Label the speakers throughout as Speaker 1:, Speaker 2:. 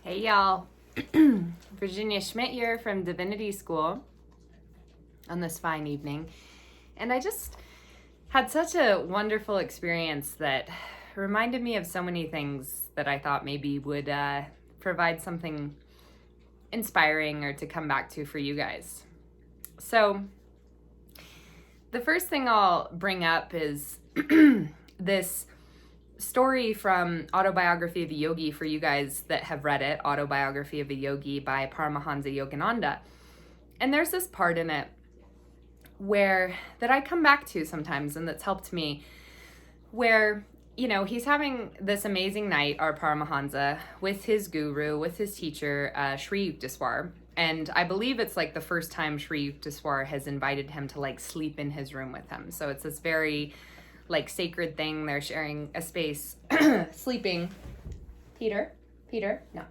Speaker 1: Hey y'all, Virginia Schmidt here from Divinity School on this fine evening. And I just had such a wonderful experience that reminded me of so many things that I thought maybe would provide something inspiring or to come back to for you guys. So, the first thing I'll bring up is this story from Autobiography of a Yogi for you guys that have read it, Autobiography of a Yogi by Paramahansa Yogananda. And there's this part in it where that I come back to sometimes and that's helped me, where he's having this amazing night, our Paramahansa, with his guru, with his teacher, Sri Yukteswar. And I believe it's like the first time Sri Yukteswar has invited him to like sleep in his room with him. So it's this very like sacred thing. They're sharing a space, sleeping. Peter, no,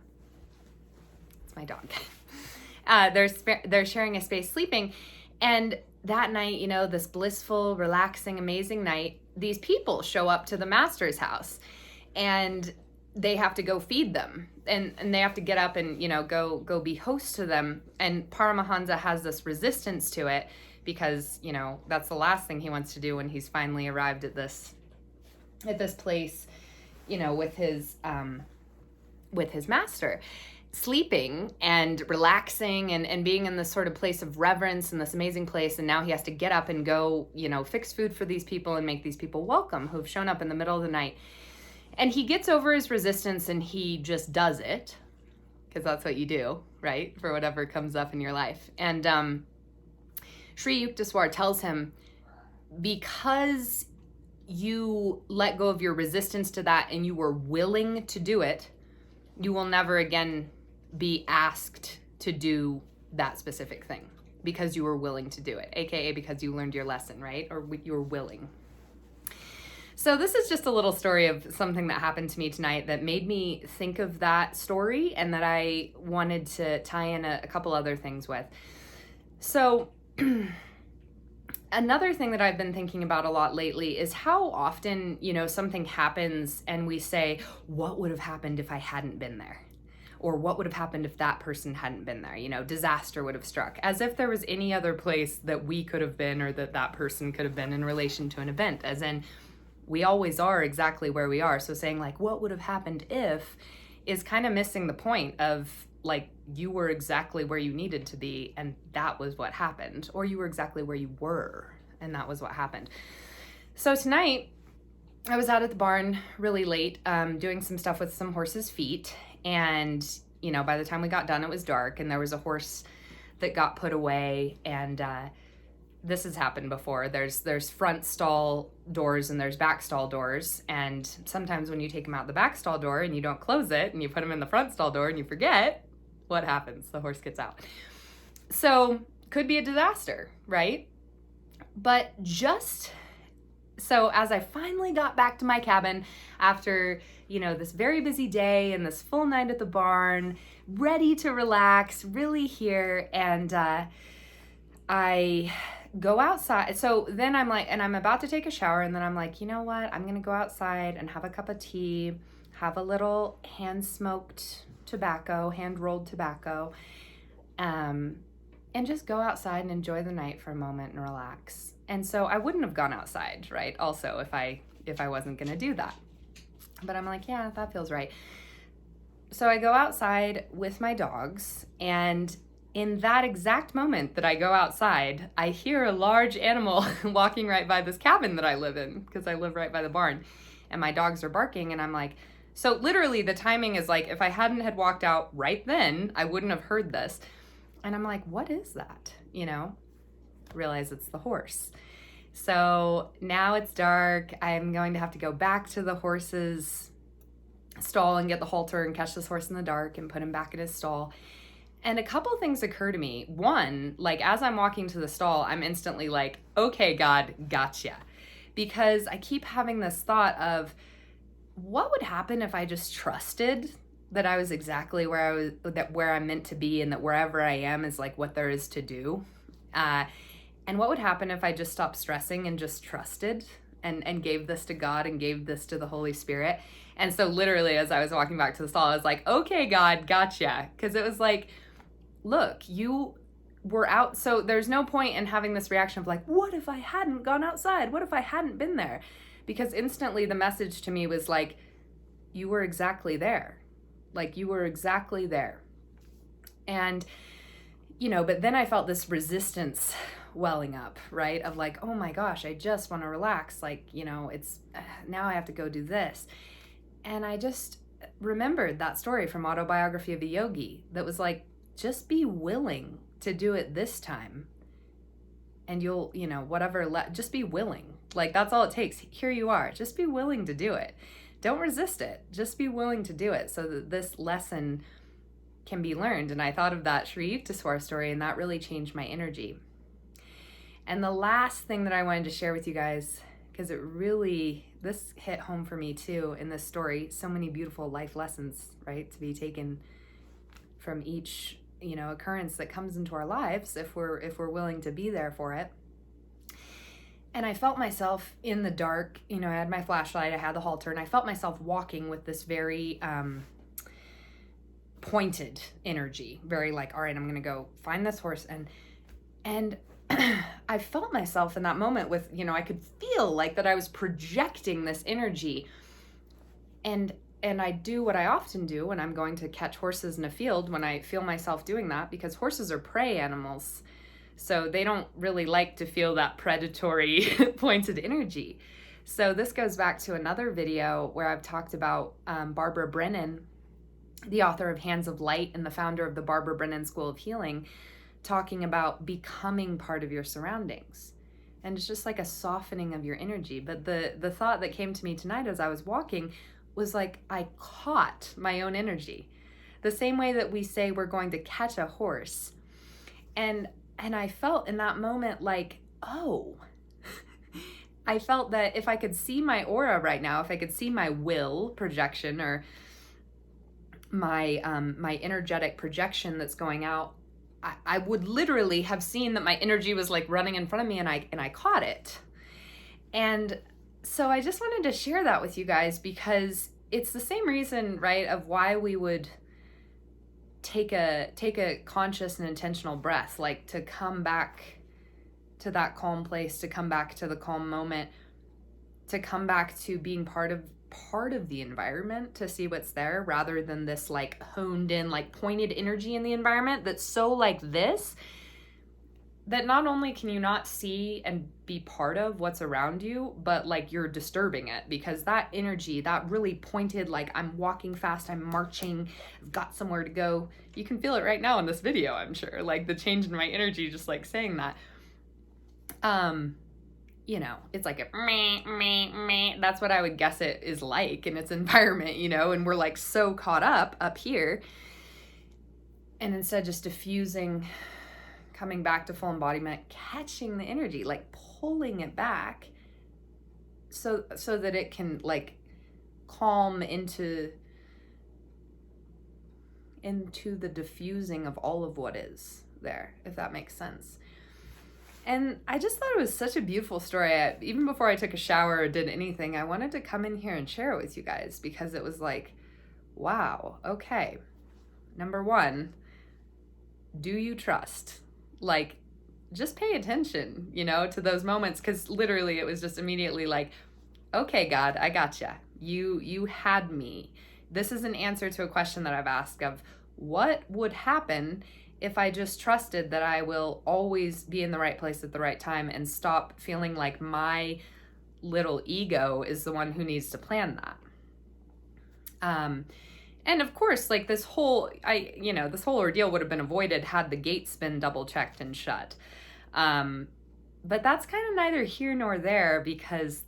Speaker 1: it's my dog. They're sharing a space sleeping, and that night, this blissful, relaxing, amazing night, these people show up to the master's house, and they have to go feed them, and they have to get up and go be host to them. And Paramahansa has this resistance to it because that's the last thing he wants to do when he's finally arrived at this place, with his master, sleeping and relaxing and being in this sort of place of reverence in this amazing place. And now he has to get up and go fix food for these people and make these people welcome who've shown up in the middle of the night. And he gets over his resistance and he just does it, because that's what you do, right, for whatever comes up in your life. And Sri Yukteswar tells him, because you let go of your resistance to that and you were willing to do it, you will never again be asked to do that specific thing, because you were willing to do it, aka because you learned your lesson, right? Or you were willing. So this is just a little story of something that happened to me tonight that made me think of that story and that I wanted to tie in a couple other things with. So another thing that I've been thinking about a lot lately is how often, something happens and we say, what would have happened if I hadn't been there? Or what would have happened if that person hadn't been there? Disaster would have struck, as if there was any other place that we could have been or that person could have been in relation to an event, as in we always are exactly where we are. So saying like, what would have happened if, is kind of missing the point of like, you were exactly where you needed to be and that was what happened, or you were exactly where you were and that was what happened. So tonight I was out at the barn really late, doing some stuff with some horses' feet. And, by the time we got done, it was dark and there was a horse that got put away. And this has happened before. There's front stall doors and there's back stall doors. And sometimes when you take them out the back stall door and you don't close it and you put them in the front stall door and you forget, what happens? The horse gets out. So could be a disaster, right? But so as I finally got back to my cabin after, this very busy day and this full night at the barn, ready to relax, really here, and I go outside. So then I'm like, and I'm about to take a shower, and then I'm like, you know what? I'm going to go outside and have a cup of tea, have a little hand-smoked tobacco, hand-rolled tobacco, and just go outside and enjoy the night for a moment and relax. And so I wouldn't have gone outside, right? Also, if I wasn't going to do that. But I'm like, yeah, that feels right. So I go outside with my dogs, and in that exact moment that I go outside, I hear a large animal walking right by this cabin that I live in, because I live right by the barn, and my dogs are barking, and I'm like, so literally the timing is like, if I hadn't had walked out right then, I wouldn't have heard this. And I'm like, what is that? Realize it's the horse. So now it's dark. I'm going to have to go back to the horse's stall and get the halter and catch this horse in the dark and put him back in his stall. And a couple things occur to me. One, like as I'm walking to the stall, I'm instantly like, okay, God, gotcha. Because I keep having this thought of, what would happen if I just trusted that I was exactly where I'm meant to be, and that wherever I am is like what there is to do. And what would happen if I just stopped stressing and just trusted and gave this to God and gave this to the Holy Spirit? And so literally as I was walking back to the stall, I was like, okay, God, gotcha. Because it was like, look, you were out. So there's no point in having this reaction of like, what if I hadn't gone outside? What if I hadn't been there? Because instantly the message to me was like, you were exactly there. Like you were exactly there. And, but then I felt this resistance welling up, right? Of like, oh my gosh, I just want to relax. Like, it's now I have to go do this. And I just remembered that story from Autobiography of a Yogi that was like, just be willing to do it this time. And you'll, just be willing. Like that's all it takes. Here you are. Just be willing to do it. Don't resist it. Just be willing to do it so that this lesson can be learned. And I thought of that Sri Yukteswar story, and that really changed my energy. And the last thing that I wanted to share with you guys, because this hit home for me too in this story, so many beautiful life lessons, right, to be taken from each, occurrence that comes into our lives if we're willing to be there for it. And I felt myself in the dark, I had my flashlight, I had the halter, and I felt myself walking with this very pointed energy, very like, all right, I'm going to go find this horse. And I felt myself in that moment with, I could feel like that I was projecting this energy. And I do what I often do when I'm going to catch horses in a field, when I feel myself doing that, because horses are prey animals. So they don't really like to feel that predatory pointed energy. So this goes back to another video where I've talked about Barbara Brennan, the author of Hands of Light and the founder of the Barbara Brennan School of Healing, talking about becoming part of your surroundings. And it's just like a softening of your energy. But the thought that came to me tonight as I was walking was like, I caught my own energy. The same way that we say we're going to catch a horse. And I felt in that moment like, oh, I felt that if I could see my aura right now, if I could see my will projection or my energetic projection that's going out, I would literally have seen that my energy was like running in front of me, and I caught it. And so I just wanted to share that with you guys, because it's the same reason, right, of why we would take a conscious and intentional breath, like to come back to that calm place, to come back to the calm moment, to come back to being part of the environment, to see what's there, rather than this like honed in, like pointed energy in the environment that's so like this, that not only can you not see and be part of what's around you, but like you're disturbing it, because that energy, that really pointed, like I'm walking fast, I'm marching, I've got somewhere to go. You can feel it right now in this video, I'm sure, like the change in my energy, just like saying that. It's like a meh. That's what I would guess it is like in its environment, and we're like so caught up here. And instead just diffusing, coming back to full embodiment, catching the energy, like pulling it back so that it can like calm into the diffusing of all of what is there, if that makes sense. And I just thought it was such a beautiful story. Even before I took a shower or did anything, I wanted to come in here and share it with you guys, because it was like, wow, okay. Number one, do you trust? Like, just pay attention, to those moments, because literally it was just immediately like, okay, God, I gotcha. You had me. This is an answer to a question that I've asked of what would happen if I just trusted that I will always be in the right place at the right time, and stop feeling like my little ego is the one who needs to plan that. And of course, like this whole ordeal would have been avoided had the gates been double checked and shut. But that's kind of neither here nor there, because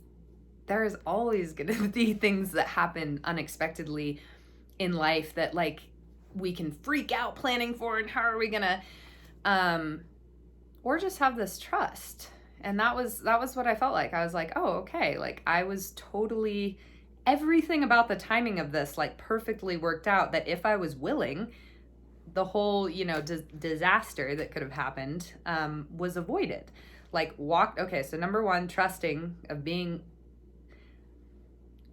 Speaker 1: there's always going to be things that happen unexpectedly in life that like we can freak out planning for, and how are we gonna or just have this trust. And that was what I felt like. I was like, oh, okay, like I was totally, everything about the timing of this like perfectly worked out, that if I was willing, the whole disaster that could have happened was avoided. Like so number one, trusting of being,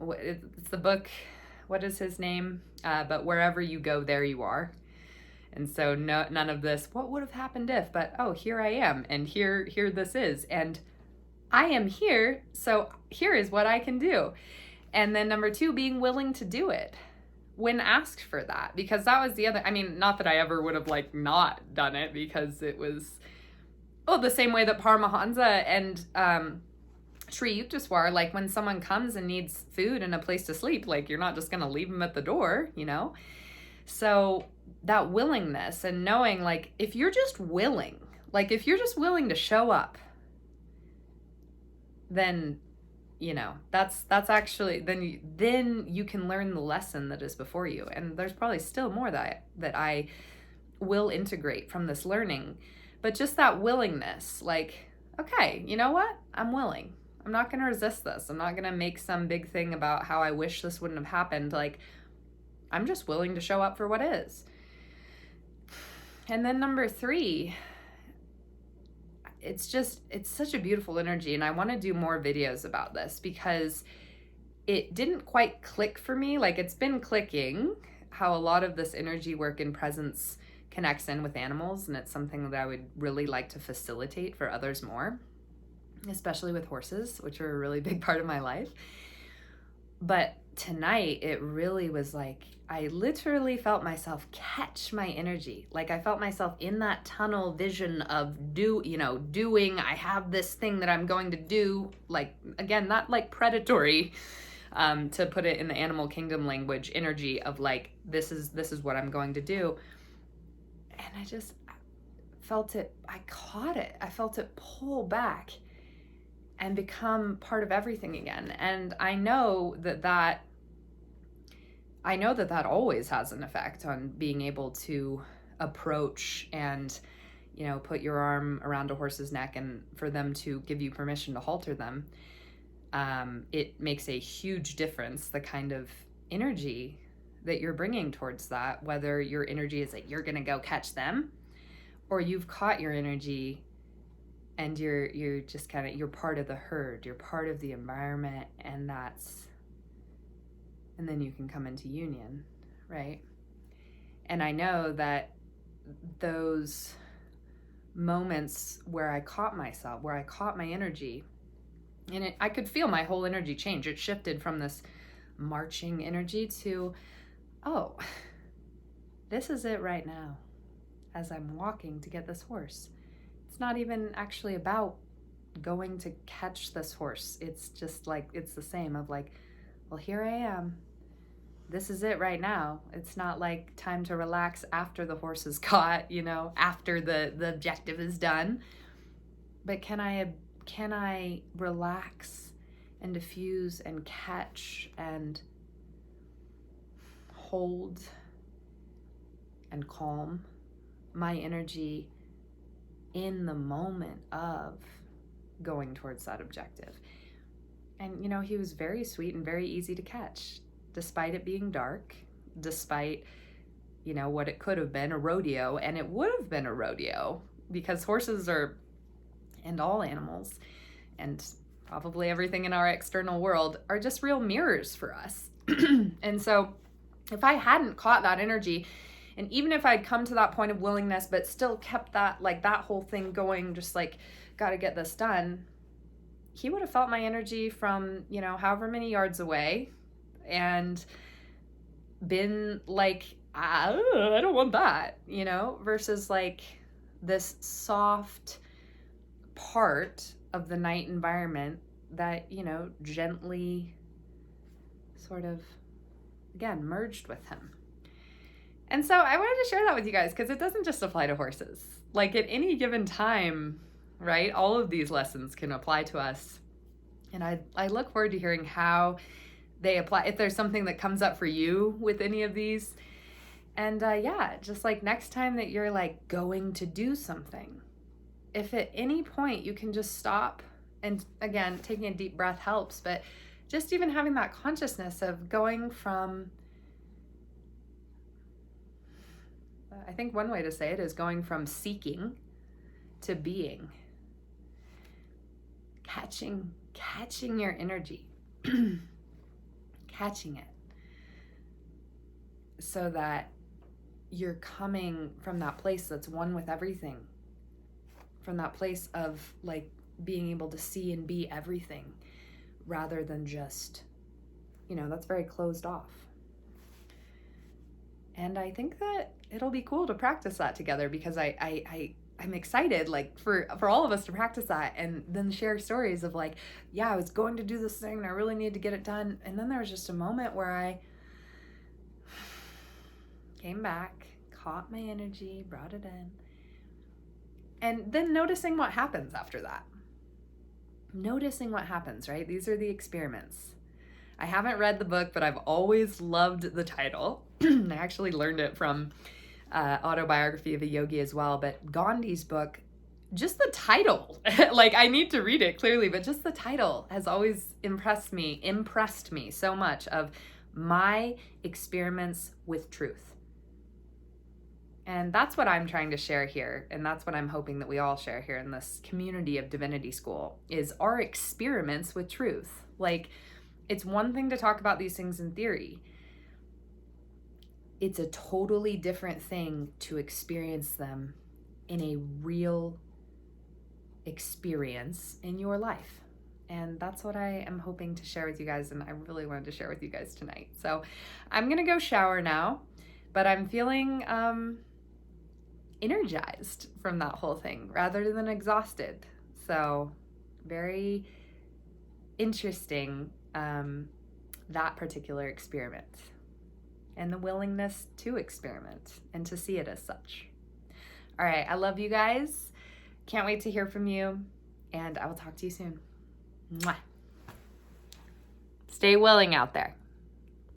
Speaker 1: it's the book, what is his name? But wherever you go, there you are. And so none of this, what would have happened if, but oh, here I am, and here this is, and I am here, so here is what I can do. And then number 2, being willing to do it when asked for that, because that was the other, I mean, not that I ever would have like not done it, because it was, the same way that Paramahansa and Sri Yukteswar, like when someone comes and needs food and a place to sleep, like you're not just going to leave them at the door, you know? So that willingness and knowing, like, if you're just willing to show up, then, you know, that's actually, then you can learn the lesson that is before you. And there's probably still more that I will integrate from this learning, but just that willingness, like, okay, you know what? I'm willing. I'm not going to resist this. I'm not going to make some big thing about how I wish this wouldn't have happened. Like, I'm just willing to show up for what is. And then number 3, it's such a beautiful energy. And I want to do more videos about this because it didn't quite click for me. Like, it's been clicking how a lot of this energy work and presence connects in with animals. And it's something that I would really like to facilitate for others more, especially with horses, which are a really big part of my life. But tonight, it really was like, I literally felt myself catch my energy. Like, I felt myself in that tunnel vision of doing, I have this thing that I'm going to do. Like, again, not like predatory, to put it in the animal kingdom language, energy of like, this is what I'm going to do. And I just felt it, I caught it. I felt it pull back and become part of everything again. And I know that always has an effect on being able to approach and, you know, put your arm around a horse's neck and for them to give you permission to halter them. It makes a huge difference, the kind of energy that you're bringing towards that, whether your energy is like, you're going to go catch them, or you've caught your energy and you're just kind of, you're part of the herd, you're part of the environment, and then you can come into union, right? And I know that those moments where I caught myself, where I caught my energy, and I could feel my whole energy change. It shifted from this marching energy to, oh, this is it right now as I'm walking to get this horse. It's not even actually about going to catch this horse. It's just like, it's the same of like, well, here I am. This is it right now. It's not like time to relax after the horse is caught, you know, after the objective is done. But can I relax and diffuse and catch and hold and calm my energy in the moment of going towards that objective? And, you know, he was very sweet and very easy to catch, despite it being dark, despite, you know, what it could have been, a rodeo. And it would have been a rodeo, because horses are, and all animals, and probably everything in our external world, are just real mirrors for us. And so if I hadn't caught that energy, and even if I'd come to that point of willingness, but still kept that, like, that whole thing going, just like, got to get this done, he would have felt my energy from, you know, however many yards away, and been like, I don't want that, you know, versus like this soft part of the night environment that, you know, gently sort of, again, merged with him. And so I wanted to share that with you guys, because it doesn't just apply to horses. Like, at any given time, right, all of these lessons can apply to us. And I look forward to hearing how they apply, if there's something that comes up for you with any of these. And yeah, just like next time that you're like going to do something, if at any point you can just stop, and again, taking a deep breath helps, but just even having that consciousness of going from, I think one way to say it is going from seeking to being. Catching your energy. Catching it. so that you're coming from that place that's one with everything, from that place of like being able to see and be everything rather than just, that's very closed off. And I think that it'll be cool to practice that together, because I'm excited, like, for all of us to practice that and then share stories of like, yeah, I was going to do this thing and I really need to get it done. And then there was just a moment where I came back, caught my energy, brought it in, and then noticing what happens after that. Noticing what happens, right? These are the experiments. I haven't read the book, but I've always loved the title. I actually learned it from Autobiography of a Yogi as well, but Gandhi's book, just the title, like, I need to read it clearly, but just the title has always impressed me so much, of my experiments with truth. And that's what I'm trying to share here, and that's what I'm hoping that we all share here in this community of Divinity School, is our experiments with truth. Like, it's one thing to talk about these things in theory. It's a totally different thing to experience them in a real experience in your life. And that's what I am hoping to share with you guys, and I really wanted to share with you guys tonight. So I'm gonna go shower now, but I'm feeling energized from that whole thing rather than exhausted. So very interesting, that particular experiment, and the willingness to experiment and to see it as such. All right, I love you guys. Can't wait to hear from you, and I will talk to you soon. Mwah. Stay willing out there.